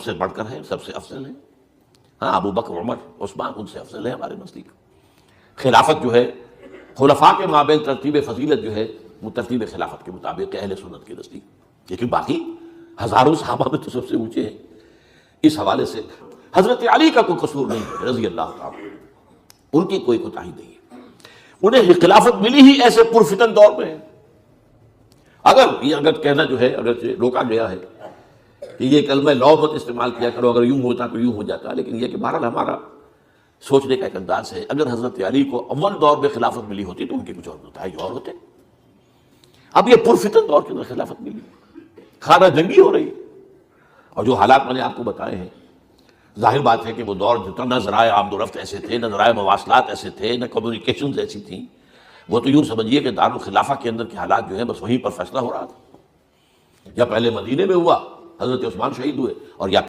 سے بڑھ کر ہیں، سب سے افضل ہیں۔ ہاں، ابو بکر، عمر، عثمان ان سے افضل ہے ہمارے نزدیک۔ خلافت جو ہے خلفاء کے مابین ترتیب فضیلت جو ہے وہ ترتیب خلافت کے مطابق اہل سنت کے نزدیک، لیکن باقی ہزاروں صحابہ میں تو سب سے اونچے ہیں۔ اس حوالے سے حضرت علی کا کوئی قصور نہیں ہے رضی اللہ تعالیٰ، ان کی کوئی کوتاہی نہیں ہے۔ انہیں خلافت ملی ہی ایسے پرفتن دور میں ہے۔ اگر کہنا جو ہے، اگر روکا گیا ہے کہ یہ کلمہ لو مت استعمال کیا کرو، اگر یوں ہوتا تو یوں ہو جاتا، لیکن یہ کہ بہرحال ہمارا سوچنے کا ایک انداز ہے۔ اگر حضرت علی کو اول دور میں خلافت ملی ہوتی تو ان کے کچھ اور نتائج اور ہوتے۔ اب یہ پرفتن دور کے اندر خلافت ملی، خانہ جنگی ہو رہی ہے، اور جو حالات میں نے آپ کو بتائے ہیں، ظاہر بات ہے کہ وہ دور جتنا نہ ذرائع آمد و رفت ایسے تھے، نہ ذرائع مواصلات ایسے تھے، نہ کمیونیکیشنز ایسی تھیں، وہ تو یوں سمجھیے کہ دارالخلافہ کے اندر کے حالات جو ہیں بس وہیں پر فیصلہ ہو رہا تھا۔ یا پہلے مدینے میں ہوا، حضرت عثمان شہید ہوئے، اور یا